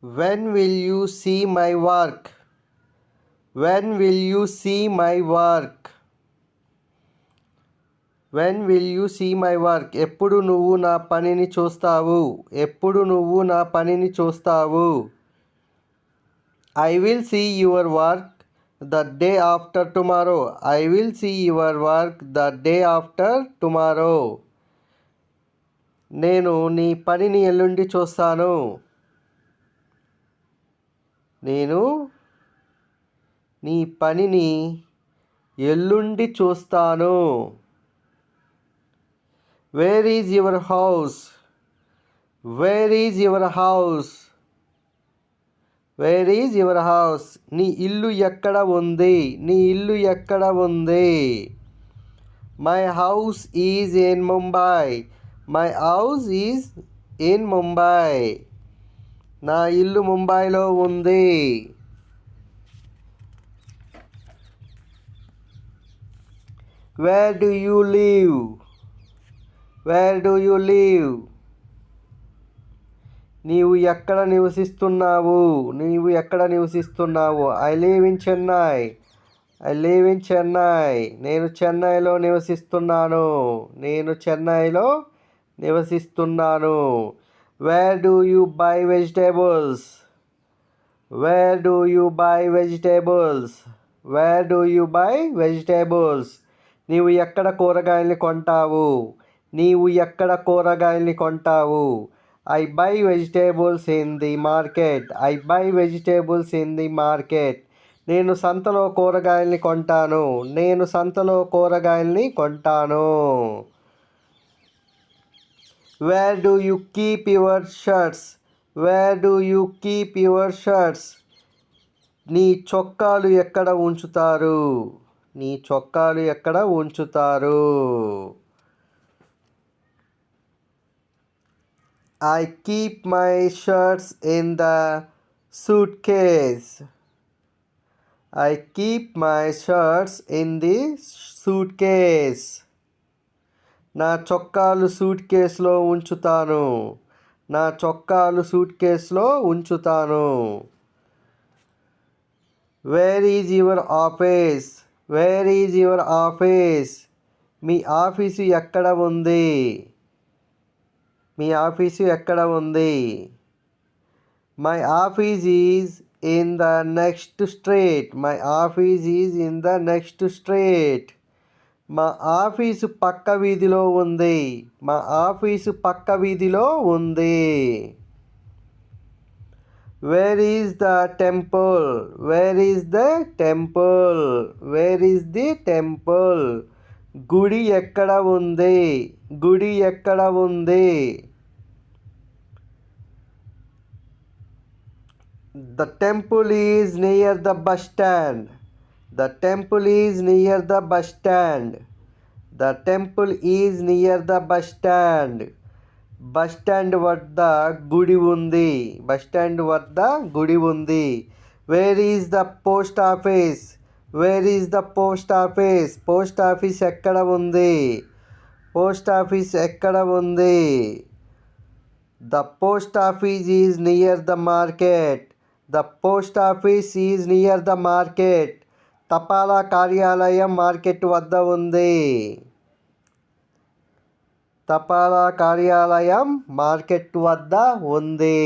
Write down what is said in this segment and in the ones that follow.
When will you see my work? When will you see my work? When will you see my work? ఎప్పుడు నువ్వు నా పనిని చూస్తావు? ఎప్పుడు నువ్వు నా పనిని చూస్తావు? I will see your work the day after tomorrow. I will see your work the day after tomorrow. నేను నీ పనిని ఎల్లుండి చూస్తాను. నేను నీ పనిని ఎల్లుండి చూస్తాను. Where is your house? Where is your house? Where is your house? నీ ఇల్లు ఎక్కడ ఉంది? నీ ఇల్లు ఎక్కడ ఉంది? My house is in Mumbai. My house is in Mumbai. నా ఇల్లు ముంబైలో ఉంది. Where do you live? Where do you live? నీవు ఎక్కడ నివసిస్తున్నావు? నీవు ఎక్కడ నివసిస్తున్నావు? I live in Chennai. I live in Chennai. నేను చెన్నైలో నివసిస్తున్నాను. నేను చెన్నైలో నివసిస్తున్నాను. Where do you buy vegetables? Where do you buy vegetables? Where do you buy vegetables? నీవు ఎక్కడ కూరగాయల్ని కొంటావు? నీవు ఎక్కడ కూరగాయల్ని కొంటావు? I buy vegetables in the market. I buy vegetables in the market. నేను సంతలో కూరగాయల్ని కొంటాను. నేను సంతలో కూరగాయల్ని కొంటాను. Where do you keep your shirts? Where do you keep your shirts? నీ చొక్కాలు ఎక్కడ ఉంచుతారు? నీ చొక్కాలు ఎక్కడ ఉంచుతారు? I keep my shirts in the suitcase. I keep my shirts in the suitcase. నా చొక్కాలు సూట్ కేసులో ఉంచుతాను. నా చొక్కాలు సూట్ కేసులో ఉంచుతాను. Where is your office? Where is your office? Me office ఎక్కడ ఉంది? మీ ఆఫీసు ఎక్కడ ఉంది? My office is in the next street. My office is in the next street. మా ఆఫీసు పక్క వీధిలో ఉంది. మా ఆఫీసు పక్క వీధిలో ఉంది. Where is the temple? Where is the temple? Where is the temple? గుడి ఎక్కడ ఉంది? గుడి ఎక్కడ ఉంది? The temple is near the bus stand. The temple is near the bus stand. The temple is near the bus stand. Bus stand వద్ద గుడి ఉంది. Bus stand వద్ద గుడి ఉంది. Where is the post office? Where is the post office? Post office ఎక్కడ ఉంది? Post office ఎక్కడ ఉంది? The post office is near the market. The post office is near the market. తపాలా కార్యాలయం మార్కెట్ వద్ద ఉంది. తపాలా కార్యాలయం మార్కెట్ వద్ద ఉంది.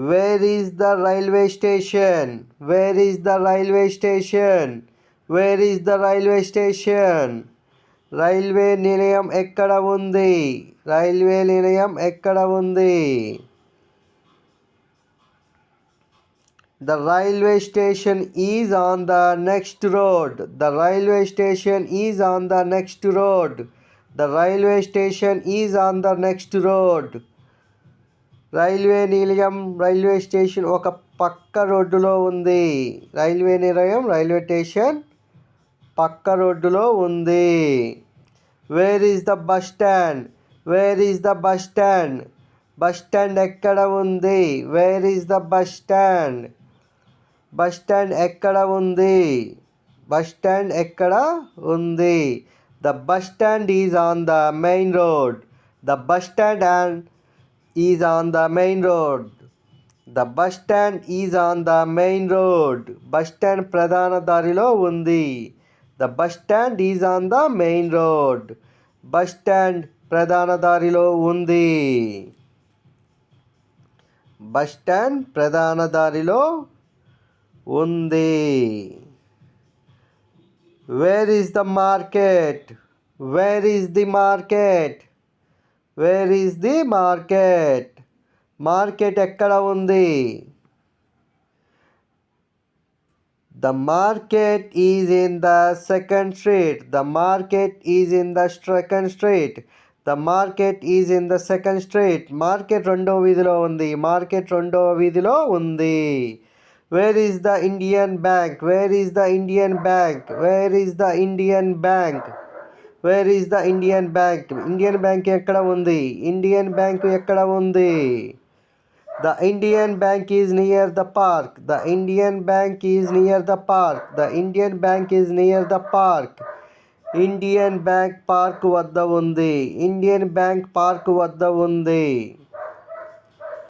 Where is the railway station? Where is the railway station? Where is the railway station? Railway నిలయం ఎక్కడ ఉంది? రైల్వే నిలయం ఎక్కడ ఉంది? The railway station is on the next road. The railway station is on the next road. The railway station is on the next road. Railway నిలయం railway station ఒక పక్క రోడ్డులో ఉంది. రైల్వే నిలయం రైల్వే స్టేషన్ పక్క రోడ్డులో ఉంది. Where is the bus stand? Where is the bus stand? Bus stand ఎక్కడ ఉంది? Where is the bus stand? Bus stand ఎక్కడ ఉంది? బస్ స్టాండ్ ఎక్కడ ఉంది? The bus stand is on the main road. The bus stand and is on the main road. The bus stand is on the main road. Bus stand ప్రధాన దారిలో ఉంది. The bus stand is on the main road. Bus stand ప్రధాన దారిలో ఉంది. Bus stand ప్రధాన దారిలో ఉంది. Where is the market? Where is the market? Where is the market? Market ఎక్కడ ఉంది? The market is in the second street. The market is in the second street. The market is in the second street. Market రెండవ వీధిలో ఉంది. Market రెండవ వీధిలో ఉంది. Where is the Indian bank? Where is the Indian bank? Where is the Indian bank? Where is the Indian bank? Indian bank ఎక్కడ ఉంది? Indian bank ఎక్కడ ఉంది? The Indian bank is near the park. The Indian bank is near the park. The Indian bank is near the park. Indian bank park వద్ద ఉంది. Indian bank park వద్ద ఉంది.